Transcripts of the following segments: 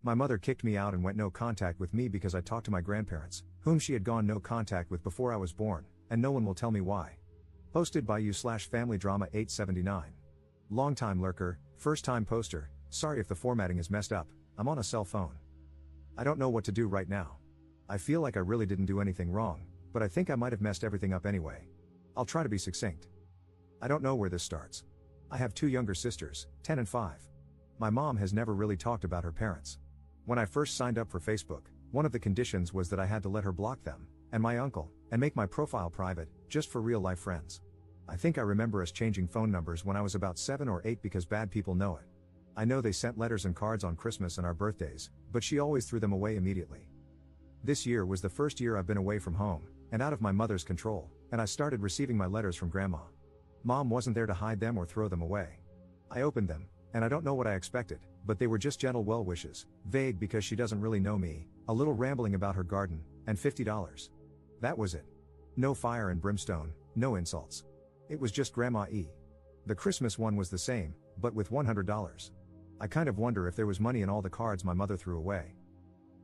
My mother kicked me out and went no contact with me because I talked to my grandparents, whom she had gone no contact with before I was born, and no one will tell me why. Posted by you/FamilyDrama879. Longtime lurker, first time poster, sorry if the formatting is messed up, I'm on a cell phone. I don't know what to do right now. I feel like I really didn't do anything wrong, but I think I might have messed everything up anyway. I'll try to be succinct. I don't know where this starts. I have two younger sisters, 10 and 5. My mom has never really talked about her parents. When I first signed up for Facebook, one of the conditions was that I had to let her block them, and my uncle, and make my profile private, just for real-life friends. I think I remember us changing phone numbers when I was about 7 or 8 because bad people know it. I know they sent letters and cards on Christmas and our birthdays, but she always threw them away immediately. This year was the first year I've been away from home, and out of my mother's control, and I started receiving my letters from Grandma. Mom wasn't there to hide them or throw them away. I opened them, and I don't know what I expected, but they were just gentle well wishes, vague because she doesn't really know me, a little rambling about her garden, and $50. That was it. No fire and brimstone, no insults. It was just Grandma E. The Christmas one was the same, but with $100. I kind of wonder if there was money in all the cards my mother threw away.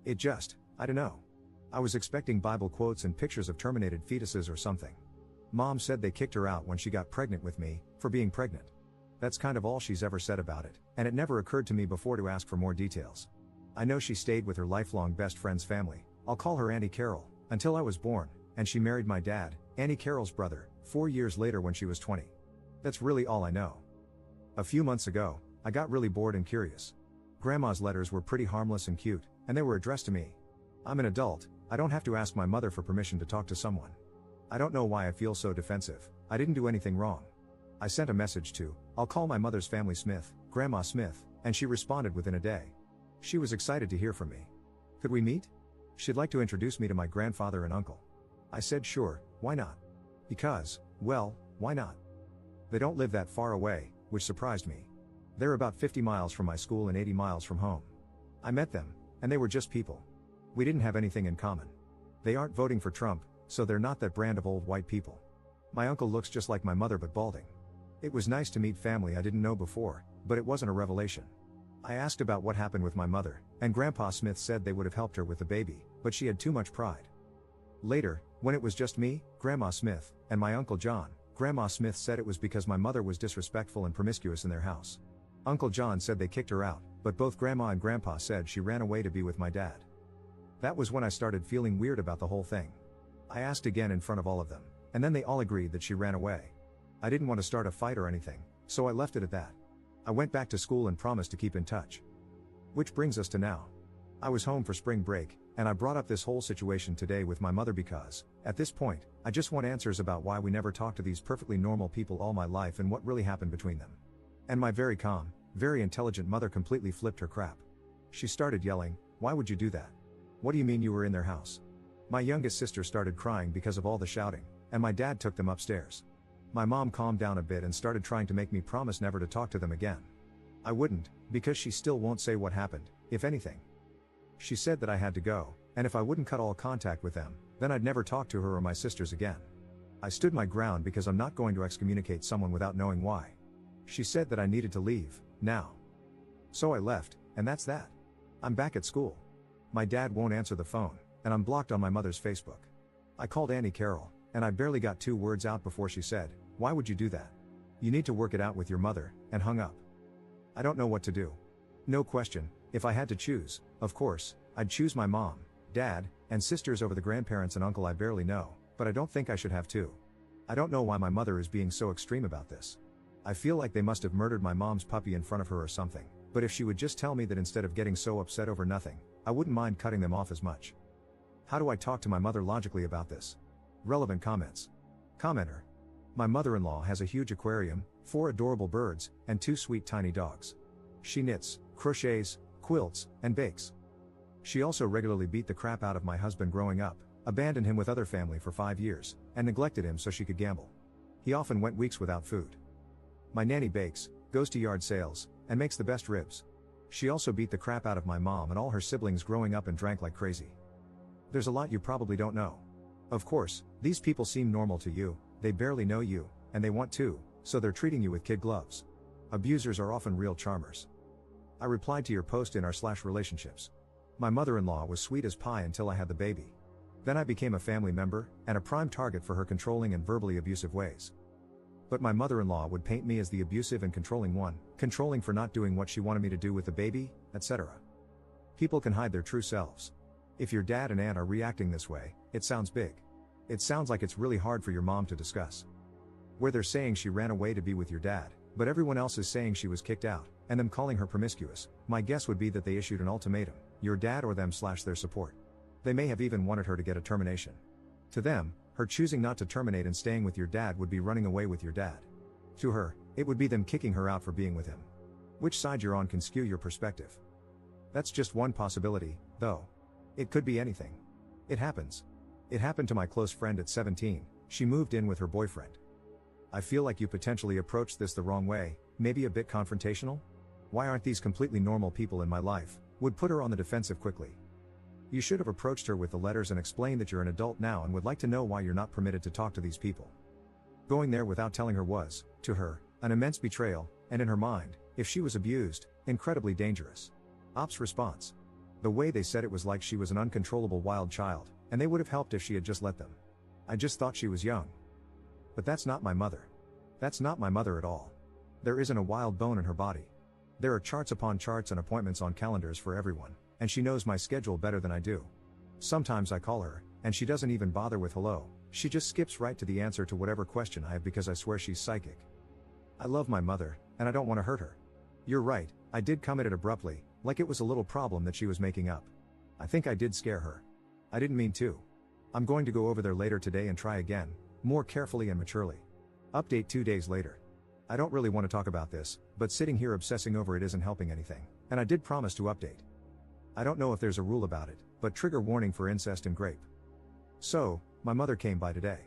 I don't know. I was expecting Bible quotes and pictures of terminated fetuses or something. Mom said they kicked her out when she got pregnant with me, for being pregnant. That's kind of all she's ever said about it, and it never occurred to me before to ask for more details. I know she stayed with her lifelong best friend's family, I'll call her Auntie Carol, until I was born, and she married my dad, Auntie Carol's brother, 4 years later when she was 20. That's really all I know. A few months ago, I got really bored and curious. Grandma's letters were pretty harmless and cute, and they were addressed to me. I'm an adult, I don't have to ask my mother for permission to talk to someone. I don't know why I feel so defensive, I didn't do anything wrong. I sent a message to, I'll call my mother's family Smith, Grandma Smith, and she responded within a day. She was excited to hear from me. Could we meet? She'd like to introduce me to my grandfather and uncle. I said sure, why not? Because, well, why not? They don't live that far away, which surprised me. They're about 50 miles from my school and 80 miles from home. I met them, and they were just people. We didn't have anything in common. They aren't voting for Trump, so they're not that brand of old white people. My uncle looks just like my mother but balding. It was nice to meet family I didn't know before, but it wasn't a revelation. I asked about what happened with my mother, and Grandpa Smith said they would have helped her with the baby, but she had too much pride. Later, when it was just me, Grandma Smith, and my Uncle John, Grandma Smith said it was because my mother was disrespectful and promiscuous in their house. Uncle John said they kicked her out, but both Grandma and Grandpa said she ran away to be with my dad. That was when I started feeling weird about the whole thing. I asked again in front of all of them, and then they all agreed that she ran away. I didn't want to start a fight or anything, so I left it at that. I went back to school and promised to keep in touch. Which brings us to now. I was home for spring break, and I brought up this whole situation today with my mother because, at this point, I just want answers about why we never talked to these perfectly normal people all my life and what really happened between them. And my very calm, very intelligent mother completely flipped her crap. She started yelling, "Why would you do that? What do you mean you were in their house?" My youngest sister started crying because of all the shouting, and my dad took them upstairs. My mom calmed down a bit and started trying to make me promise never to talk to them again. I wouldn't, because she still won't say what happened, if anything. She said that I had to go, and if I wouldn't cut all contact with them, then I'd never talk to her or my sisters again. I stood my ground because I'm not going to excommunicate someone without knowing why. She said that I needed to leave, now. So I left, and that's that. I'm back at school. My dad won't answer the phone, and I'm blocked on my mother's Facebook. I called Auntie Carol, and I barely got 2 words out before she said, "Why would you do that? You need to work it out with your mother," and hung up. I don't know what to do. No question, if I had to choose, of course, I'd choose my mom, dad, and sisters over the grandparents and uncle I barely know, but I don't think I should have to. I don't know why my mother is being so extreme about this. I feel like they must have murdered my mom's puppy in front of her or something, but if she would just tell me that instead of getting so upset over nothing, I wouldn't mind cutting them off as much. How do I talk to my mother logically about this? Relevant comments. Commenter. My mother-in-law has a huge aquarium, 4 adorable birds, and 2 sweet tiny dogs. She knits, crochets, quilts, and bakes. She also regularly beat the crap out of my husband growing up, abandoned him with other family for 5 years, and neglected him so she could gamble. He often went weeks without food. My nanny bakes, goes to yard sales, and makes the best ribs. She also beat the crap out of my mom and all her siblings growing up and drank like crazy. There's a lot you probably don't know. Of course, these people seem normal to you, they barely know you, and they want to, so they're treating you with kid gloves. Abusers are often real charmers. I replied to your post in r/relationships. My mother-in-law was sweet as pie until I had the baby. Then I became a family member, and a prime target for her controlling and verbally abusive ways. But my mother-in-law would paint me as the abusive and controlling one, controlling for not doing what she wanted me to do with the baby, etc. People can hide their true selves. If your dad and aunt are reacting this way, it sounds big. It sounds like it's really hard for your mom to discuss. Where they're saying she ran away to be with your dad, but everyone else is saying she was kicked out, and them calling her promiscuous, my guess would be that they issued an ultimatum, your dad or them/their support. They may have even wanted her to get a termination. To them, her choosing not to terminate and staying with your dad would be running away with your dad. To her, it would be them kicking her out for being with him. Which side you're on can skew your perspective. That's just one possibility, though. It could be anything. It happens. It happened to my close friend at 17, she moved in with her boyfriend. I feel like you potentially approached this the wrong way, maybe a bit confrontational? Why aren't these completely normal people in my life? Would put her on the defensive quickly. You should have approached her with the letters and explained that you're an adult now and would like to know why you're not permitted to talk to these people. Going there without telling her was, to her, an immense betrayal, and in her mind, if she was abused, incredibly dangerous. Ops response. The way they said it was like she was an uncontrollable wild child, and they would have helped if she had just let them. I just thought she was young. But that's not my mother. That's not my mother at all. There isn't a wild bone in her body. There are charts upon charts and appointments on calendars for everyone, and she knows my schedule better than I do. Sometimes I call her, and she doesn't even bother with hello, she just skips right to the answer to whatever question I have because I swear she's psychic. I love my mother, and I don't want to hurt her. You're right, I did come at it abruptly, like it was a little problem that she was making up. I think I did scare her. I didn't mean to. I'm going to go over there later today and try again, more carefully and maturely. Update 2 days later. I don't really want to talk about this, but sitting here obsessing over it isn't helping anything, and I did promise to update. I don't know if there's a rule about it, but trigger warning for incest and grape. So, my mother came by today.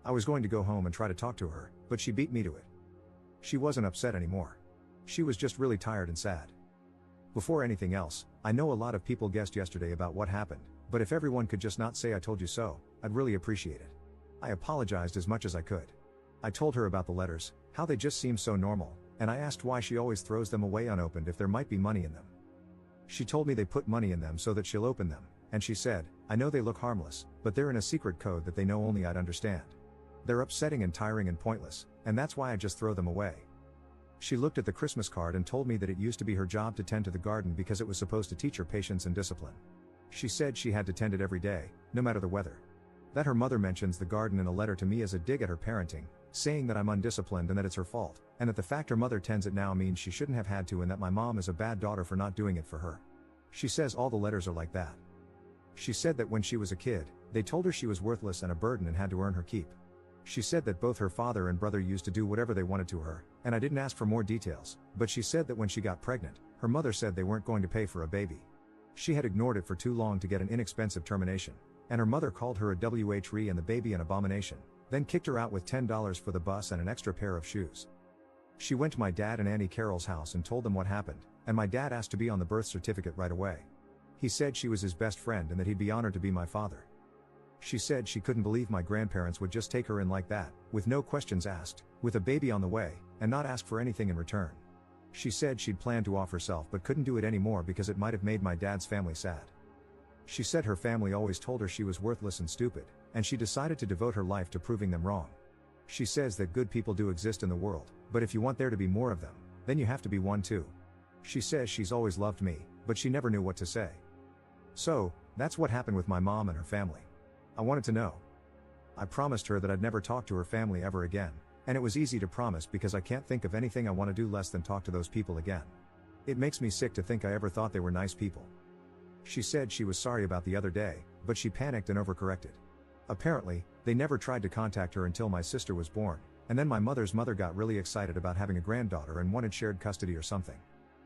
I was going to go home and try to talk to her, but she beat me to it. She wasn't upset anymore. She was just really tired and sad. Before anything else, I know a lot of people guessed yesterday about what happened, but if everyone could just not say I told you so, I'd really appreciate it. I apologized as much as I could. I told her about the letters, how they just seem so normal, and I asked why she always throws them away unopened if there might be money in them. She told me they put money in them so that she'll open them, and she said, I know they look harmless, but they're in a secret code that they know only I'd understand. They're upsetting and tiring and pointless, and that's why I just throw them away. She looked at the Christmas card and told me that it used to be her job to tend to the garden because it was supposed to teach her patience and discipline. She said she had to tend it every day, no matter the weather. That her mother mentions the garden in a letter to me as a dig at her parenting, saying that I'm undisciplined and that it's her fault, and that the fact her mother tends it now means she shouldn't have had to and that my mom is a bad daughter for not doing it for her. She says all the letters are like that. She said that when she was a kid, they told her she was worthless and a burden and had to earn her keep. She said that both her father and brother used to do whatever they wanted to her, and I didn't ask for more details, but she said that when she got pregnant, her mother said they weren't going to pay for a baby. She had ignored it for too long to get an inexpensive termination, and her mother called her a WHRE and the baby an abomination, then kicked her out with $10 for the bus and an extra pair of shoes. She went to my dad and Auntie Carol's house and told them what happened, and my dad asked to be on the birth certificate right away. He said she was his best friend and that he'd be honored to be my father. She said she couldn't believe my grandparents would just take her in like that, with no questions asked, with a baby on the way, and not ask for anything in return. She said she'd planned to off herself but couldn't do it anymore because it might have made my dad's family sad. She said her family always told her she was worthless and stupid, and she decided to devote her life to proving them wrong. She says that good people do exist in the world, but if you want there to be more of them, then you have to be one too. She says she's always loved me, but she never knew what to say. So, that's what happened with my mom and her family. I wanted to know. I promised her that I'd never talk to her family ever again, and it was easy to promise because I can't think of anything I want to do less than talk to those people again. It makes me sick to think I ever thought they were nice people. She said she was sorry about the other day, but she panicked and overcorrected. Apparently, they never tried to contact her until my sister was born, and then my mother's mother got really excited about having a granddaughter and wanted shared custody or something.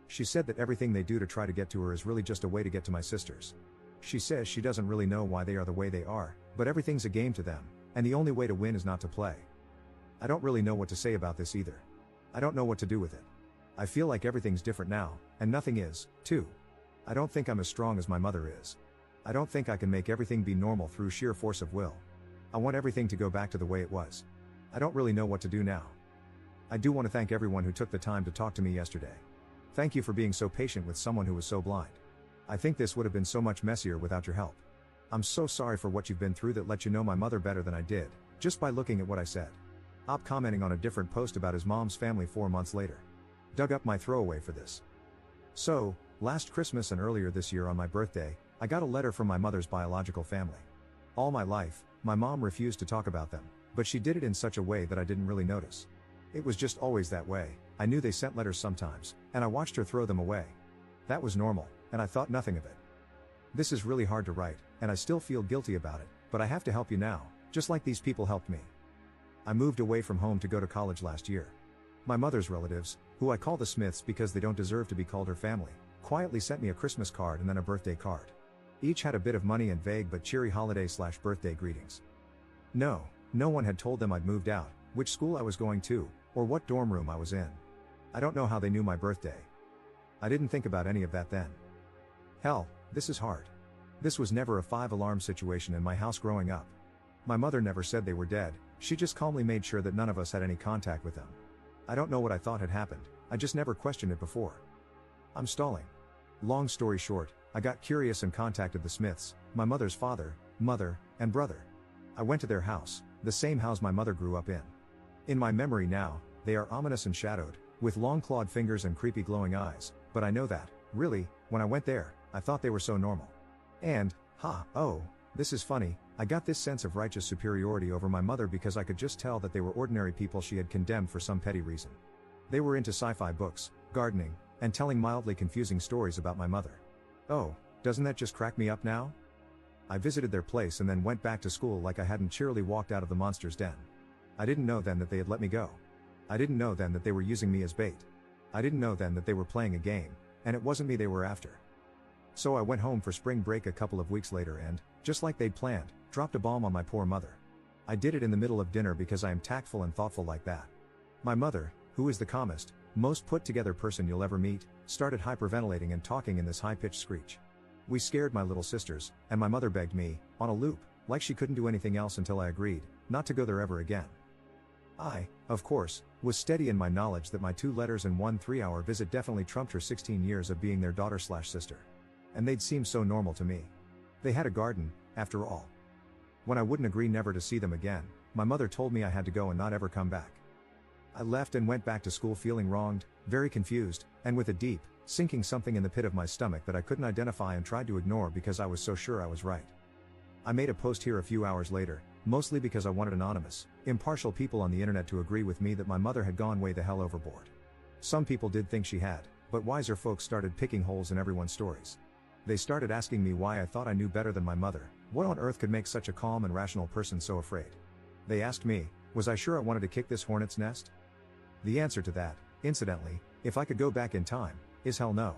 She said that everything they do to try to get to her is really just a way to get to my sisters. She says she doesn't really know why they are the way they are, but everything's a game to them, and the only way to win is not to play. I don't really know what to say about this either. I don't know what to do with it. I feel like everything's different now, and nothing is, too. I don't think I'm as strong as my mother is. I don't think I can make everything be normal through sheer force of will. I want everything to go back to the way it was. I don't really know what to do now. I do want to thank everyone who took the time to talk to me yesterday. Thank you for being so patient with someone who was so blind. I think this would have been so much messier without your help. I'm so sorry for what you've been through that let you know my mother better than I did, just by looking at what I said. Op commenting on a different post about his mom's family 4 months later. Dug up my throwaway for this. So, last Christmas and earlier this year on my birthday, I got a letter from my mother's biological family. All my life, my mom refused to talk about them, but she did it in such a way that I didn't really notice. It was just always that way. I knew they sent letters sometimes, and I watched her throw them away. That was normal, and I thought nothing of it. This is really hard to write, and I still feel guilty about it, but I have to help you now, just like these people helped me. I moved away from home to go to college last year. My mother's relatives, who I call the Smiths because they don't deserve to be called her family, quietly sent me a Christmas card and then a birthday card. Each had a bit of money and vague but cheery holiday/birthday greetings. No one had told them I'd moved out, which school I was going to, or what dorm room I was in. I don't know how they knew my birthday. I didn't think about any of that then. Hell, this is hard. This was never a 5-alarm situation in my house growing up. My mother never said they were dead, she just calmly made sure that none of us had any contact with them. I don't know what I thought had happened, I just never questioned it before. I'm stalling. Long story short, I got curious and contacted the Smiths, my mother's father, mother, and brother. I went to their house, the same house my mother grew up in. In my memory now, they are ominous and shadowed, with long clawed fingers and creepy glowing eyes, but I know that, really, when I went there, I thought they were so normal. And, this is funny, I got this sense of righteous superiority over my mother because I could just tell that they were ordinary people she had condemned for some petty reason. They were into sci-fi books, gardening, and telling mildly confusing stories about my mother. Oh, doesn't that just crack me up now? I visited their place and then went back to school like I hadn't cheerily walked out of the monster's den. I didn't know then that they had let me go. I didn't know then that they were using me as bait. I didn't know then that they were playing a game, and it wasn't me they were after. So I went home for spring break a couple of weeks later and, just like they'd planned, dropped a bomb on my poor mother. I did it in the middle of dinner because I am tactful and thoughtful like that. My mother, who is the calmest, most put together person you'll ever meet, started hyperventilating and talking in this high-pitched screech. We scared my little sisters, and my mother begged me, on a loop, like she couldn't do anything else until I agreed, not to go there ever again. I, of course, was steady in my knowledge that my 2 letters and 1 3-hour visit definitely trumped her 16 years of being their daughter/sister. And they'd seem so normal to me. They had a garden, after all. When I wouldn't agree never to see them again, my mother told me I had to go and not ever come back. I left and went back to school feeling wronged, very confused, and with a deep, sinking something in the pit of my stomach that I couldn't identify and tried to ignore because I was so sure I was right. I made a post here a few hours later, mostly because I wanted anonymous, impartial people on the internet to agree with me that my mother had gone way the hell overboard. Some people did think she had, but wiser folks started picking holes in everyone's stories. They started asking me why I thought I knew better than my mother, what on earth could make such a calm and rational person so afraid. They asked me, was I sure I wanted to kick this hornet's nest? The answer to that, incidentally, if I could go back in time, is hell no.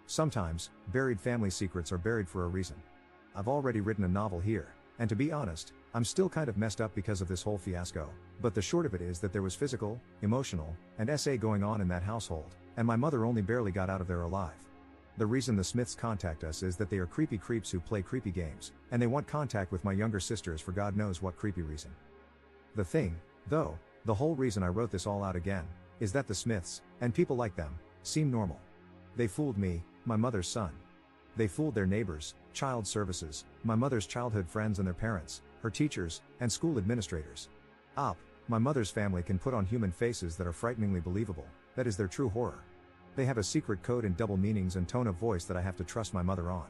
Sometimes, buried family secrets are buried for a reason. I've already written a novel here, and to be honest, I'm still kind of messed up because of this whole fiasco, but the short of it is that there was physical, emotional, and SA going on in that household, and my mother only barely got out of there alive. The reason the Smiths contact us is that they are creepy creeps who play creepy games, and they want contact with my younger sisters for God knows what creepy reason. The thing, though, the whole reason I wrote this all out again, is that the Smiths, and people like them, seem normal. They fooled me, my mother's son. They fooled their neighbors, child services, my mother's childhood friends and their parents, her teachers, and school administrators. My mother's family can put on human faces that are frighteningly believable, that is their true horror. They have a secret code and double meanings and tone of voice that I have to trust my mother on.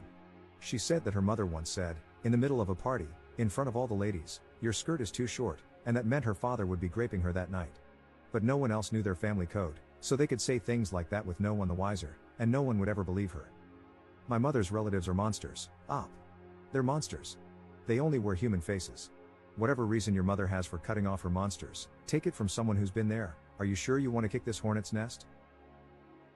She said that her mother once said, in the middle of a party, in front of all the ladies, "Your skirt is too short," and that meant her father would be graping her that night. But no one else knew their family code, so they could say things like that with no one the wiser, and no one would ever believe her. My mother's relatives are monsters. They're monsters. They only wear human faces. Whatever reason your mother has for cutting off her monsters, take it from someone who's been there. Are you sure you want to kick this hornet's nest?